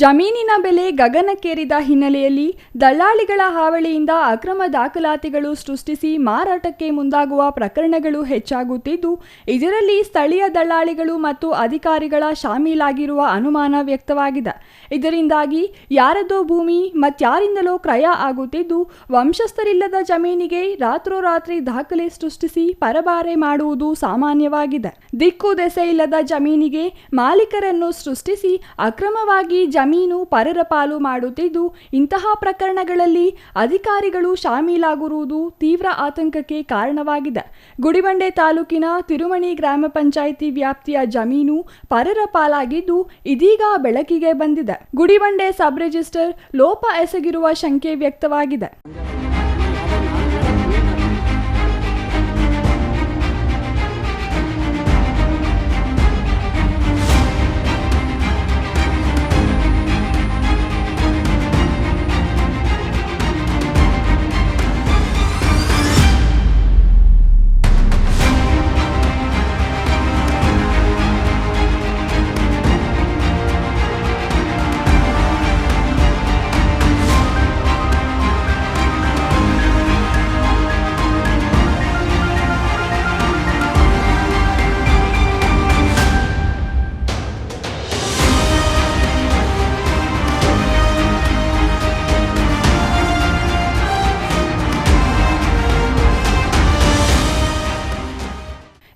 ಜಮೀನಿನ ಬೆಲೆ ಗಗನಕ್ಕೇರಿದ ಹಿನ್ನೆಲೆಯಲ್ಲಿ ದಳ್ಳಾಳಿಗಳ ಹಾವಳಿಯಿಂದ ಅಕ್ರಮ ದಾಖಲಾತಿಗಳು ಸೃಷ್ಟಿಸಿ ಮಾರಾಟಕ್ಕೆ ಮುಂದಾಗುವ ಪ್ರಕರಣಗಳು ಹೆಚ್ಚಾಗುತ್ತಿದ್ದು, ಇದರಲ್ಲಿ ಸ್ಥಳೀಯ ದಳ್ಳಾಳಿಗಳು ಮತ್ತು ಅಧಿಕಾರಿಗಳ ಶಾಮೀಲಾಗಿರುವ ಅನುಮಾನ ವ್ಯಕ್ತವಾಗಿದೆ. ಇದರಿಂದಾಗಿ ಯಾರದೋ ಭೂಮಿ ಮತ್ಯಾರಿಂದಲೋ ಕ್ರಯ ಆಗುತ್ತಿದ್ದು, ವಂಶಸ್ಥರಿಲ್ಲದ ಜಮೀನಿಗೆ ರಾತ್ರೋರಾತ್ರಿ ದಾಖಲೆ ಸೃಷ್ಟಿಸಿ ಪರಬಾರೆ ಮಾಡುವುದು ಸಾಮಾನ್ಯವಾಗಿದೆ. ದಿಕ್ಕು ದೆಸೆ ಇಲ್ಲದ ಜಮೀನಿಗೆ ಮಾಲೀಕರನ್ನು ಸೃಷ್ಟಿಸಿ ಅಕ್ರಮವಾಗಿ ಜಮೀನು ಪರರ ಪಾಲು ಮಾಡುತ್ತಿದ್ದು, ಇಂತಹ ಪ್ರಕರಣಗಳಲ್ಲಿ ಅಧಿಕಾರಿಗಳು ಶಾಮೀಲಾಗಿರುವುದು ತೀವ್ರ ಆತಂಕಕ್ಕೆ ಕಾರಣವಾಗಿದೆ. ಗುಡಿಬಂಡೆ ತಾಲೂಕಿನ ತಿರುಮಣಿ ಗ್ರಾಮ ಪಂಚಾಯಿತಿ ವ್ಯಾಪ್ತಿಯ ಜಮೀನು ಪರರ ಪಾಲಾಗಿದ್ದು, ಇದೀಗ ಬೆಳಕಿಗೆ ಬಂದಿದೆ. ಗುಡಿಬಂಡೆ ಸಬ್ ರಿಜಿಸ್ಟರ್ ಲೋಪ ಎಸಗಿರುವ ಶಂಕೆ ವ್ಯಕ್ತವಾಗಿದೆ.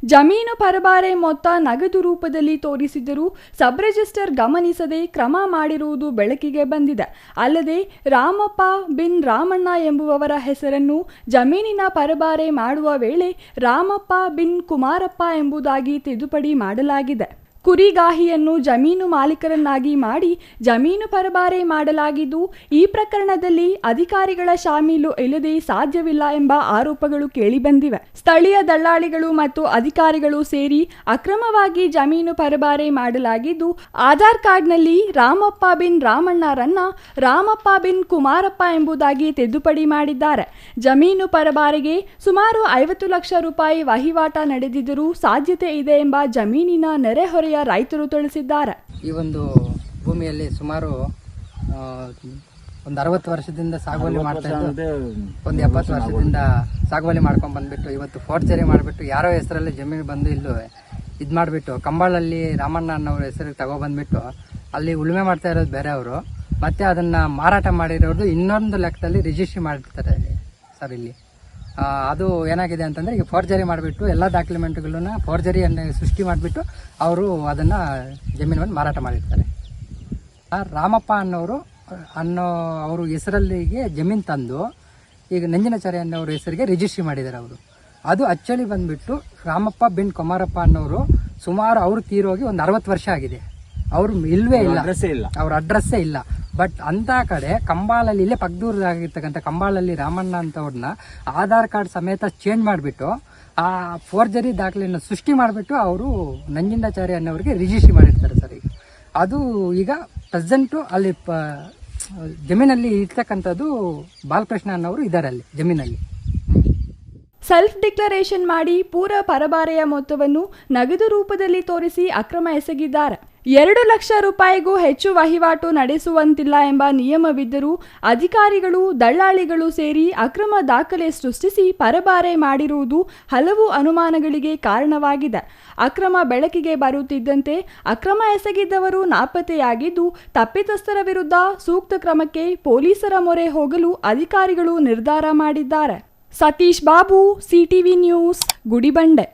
ಜಮೀನು ಪರಬಾರೆ ಮೊತ್ತ ನಗದು ರೂಪದಲ್ಲಿ ತೋರಿಸಿದರೂ ಸಬ್ ರಿಜಿಸ್ಟರ್ ಗಮನಿಸದೆ ಕ್ರಮ ಮಾಡಿರುವುದು ಬೆಳಕಿಗೆ ಬಂದಿದೆ. ಅಲ್ಲದೆ ರಾಮಪ್ಪ ಬಿನ್ ರಾಮಣ್ಣ ಎಂಬುವವರ ಹೆಸರನ್ನು ಜಮೀನಿನ ಪರಬಾರೆ ಮಾಡುವ ವೇಳೆ ರಾಮಪ್ಪ ಬಿನ್ ಕುಮಾರಪ್ಪ ಎಂಬುದಾಗಿ ತಿದ್ದುಪಡಿ ಮಾಡಲಾಗಿದೆ. ಕುರಿಗಾಹಿಯನ್ನು ಜಮೀನು ಮಾಲೀಕರನ್ನಾಗಿ ಮಾಡಿ ಜಮೀನು ಪರಬಾರೆ ಮಾಡಲಾಗಿದ್ದು, ಈ ಪ್ರಕರಣದಲ್ಲಿ ಅಧಿಕಾರಿಗಳ ಶಾಮೀಲು ಇಲ್ಲದೆ ಸಾಧ್ಯವಿಲ್ಲ ಎಂಬ ಆರೋಪಗಳು ಕೇಳಿಬಂದಿವೆ. ಸ್ಥಳೀಯ ದಳ್ಳಾಳಿಗಳು ಮತ್ತು ಅಧಿಕಾರಿಗಳು ಸೇರಿ ಅಕ್ರಮವಾಗಿ ಜಮೀನು ಪರಬಾರೆ ಮಾಡಲಾಗಿದ್ದು, ಆಧಾರ್ ಕಾರ್ಡ್ನಲ್ಲಿ ರಾಮಪ್ಪ ಬಿನ್ ರಾಮಣ್ಣರನ್ನ ರಾಮಪ್ಪ ಬಿನ್ ಕುಮಾರಪ್ಪ ಎಂಬುದಾಗಿ ತಿದ್ದುಪಡಿ ಮಾಡಿದ್ದಾರೆ. ಜಮೀನು ಪರಬಾರೆಗೆ ಸುಮಾರು 50 ಲಕ್ಷ ರೂಪಾಯಿ ವಹಿವಾಟ ನಡೆದಿದ್ದರೂ ಸಾಧ್ಯತೆ ಇದೆ ಎಂಬ ಜಮೀನಿನ ನೆರೆಹೊರೆಯ ರೈತರು ತಿಳಿಸಿದ್ದಾರೆ. ಈ ಒಂದು ಭೂಮಿಯಲ್ಲಿ ಸುಮಾರು ಒಂದು 60 ವರ್ಷದಿಂದ ಸಾಗುವಳಿ ಮಾಡ್ತಾ ಇದ್ದು, ಒಂದು 70 ವರ್ಷದಿಂದ ಸಾಗುವಳಿ ಮಾಡ್ಕೊಂಡು ಬಂದ್ಬಿಟ್ಟು ಇವತ್ತು ಫೋರ್ಜರಿ ಮಾಡಿಬಿಟ್ಟು ಯಾರೋ ಹೆಸರಲ್ಲಿ ಜಮೀನು ಬಂದು ಇಲ್ಲೂ ಇದು ಮಾಡಿಬಿಟ್ಟು ಕಂಬಾಳಲ್ಲಿ ರಾಮಣ್ಣ ಅನ್ನೋರ ಹೆಸರಿಗೆ ತಗೊಬಂದ್ಬಿಟ್ಟು ಅಲ್ಲಿ ಉಳುಮೆ ಮಾಡ್ತಾ ಇರೋದು ಬೇರೆಯವರು, ಮತ್ತೆ ಅದನ್ನು ಮಾರಾಟ ಮಾಡಿರೋದು ಇನ್ನೊಂದು ಲೆಕ್ಕದಲ್ಲಿ ರಿಜಿಸ್ಟ್ರಿ ಮಾಡಿರ್ತಾರೆ ಸರ್. ಇಲ್ಲಿ ಅದು ಏನಾಗಿದೆ ಅಂತಂದರೆ, ಈಗ ಫೋರ್ಜರಿ ಮಾಡಿಬಿಟ್ಟು ಎಲ್ಲ ಡಾಕ್ಯುಮೆಂಟ್ಗಳನ್ನ ಫೋರ್ಜರಿಯನ್ನು ಸೃಷ್ಟಿ ಮಾಡಿಬಿಟ್ಟು ಅವರು ಅದನ್ನು ಜಮೀನನ್ನು ಮಾರಾಟ ಮಾಡಿರ್ತಾರೆ. ರಾಮಪ್ಪ ಅವರು ಹೆಸರಲ್ಲಿಗೆ ಜಮೀನು ತಂದು ಈಗ ನಂಜನಾಚಾರ್ಯ ಅನ್ನೋರ ಹೆಸರಿಗೆ ರಿಜಿಸ್ಟ್ರಿ ಮಾಡಿದ್ದಾರೆ ಅವರು. ಅದು ಆಕ್ಚುಲಿ ಬಂದುಬಿಟ್ಟು ರಾಮಪ್ಪ ಬಿನ್ ಕುಮಾರಪ್ಪ ಅನ್ನೋರು ಸುಮಾರು ಅವರು ತೀರೋಗಿ ಒಂದು 60 ವರ್ಷ ಆಗಿದೆ. ಅವರು ಇಲ್ವೇ ಇಲ್ಲ, ಅವ್ರ ಅಡ್ರೆಸ್ಸೇ ಇಲ್ಲ. ಬಟ್ ಅಂತ ಕಡೆ ಕಂಬಾಳಲ್ಲಿ ಇಲ್ಲೇ ಪಕ್ಕದೂರಾಗಿರ್ತಕ್ಕಂಥ ಕಂಬಾಳಲ್ಲಿ ರಾಮಣ್ಣ ಅಂತವ್ರನ್ನ ಆಧಾರ್ ಕಾರ್ಡ್ ಸಮೇತ ಚೇಂಜ್ ಮಾಡಿಬಿಟ್ಟು ಆ ಫೋರ್ಜರಿ ದಾಖಲೆಯನ್ನು ಸೃಷ್ಟಿ ಮಾಡಿಬಿಟ್ಟು ಅವರು ನಂಜುಂಡಾಚಾರ್ಯ ಅನ್ನೋರಿಗೆ ರಿಜಿಸ್ಟ್ರಿ ಮಾಡಿರ್ತಾರೆ ಸರ್. ಈಗ ಅದು ಈಗ ಪ್ರೆಸೆಂಟು ಅಲ್ಲಿ ಜಮೀನಲ್ಲಿ ಇರ್ತಕ್ಕಂಥದ್ದು ಬಾಲಕೃಷ್ಣ ಅನ್ನೋರು ಇದ್ದಾರೆ ಅಲ್ಲಿ ಜಮೀನಲ್ಲಿ. ಸೆಲ್ಫ್ ಡಿಕ್ಲರೇಷನ್ ಮಾಡಿ ಪೂರ ಪರಬಾರೆಯ ಮೊತ್ತವನ್ನು ನಗದು ರೂಪದಲ್ಲಿ ತೋರಿಸಿ ಅಕ್ರಮ ಎಸಗಿದ್ದಾರೆ. 2 ಲಕ್ಷ ರೂಪಾಯಿಗೂ ಹೆಚ್ಚು ವಹಿವಾಟು ನಡೆಸುವಂತಿಲ್ಲ ಎಂಬ ನಿಯಮವಿದ್ದರೂ ಅಧಿಕಾರಿಗಳು ದಳ್ಳಾಳಿಗಳು ಸೇರಿ ಅಕ್ರಮ ದಾಖಲೆ ಸೃಷ್ಟಿಸಿ ಪರಬಾರೆ ಮಾಡಿರುವುದು ಹಲವು ಅನುಮಾನಗಳಿಗೆ ಕಾರಣವಾಗಿದೆ. ಅಕ್ರಮ ಬೆಳಕಿಗೆ ಬರುತ್ತಿದ್ದಂತೆ ಅಕ್ರಮ ಎಸಗಿದ್ದವರು ನಾಪತ್ತೆಯಾಗಿದ್ದು, ತಪ್ಪಿತಸ್ಥರ ವಿರುದ್ಧ ಸೂಕ್ತ ಕ್ರಮಕ್ಕೆ ಪೊಲೀಸರ ಮೊರೆ ಹೋಗಲು ಅಧಿಕಾರಿಗಳು ನಿರ್ಧಾರ ಮಾಡಿದ್ದಾರೆ. Satish Babu, CTV news, Gudibande.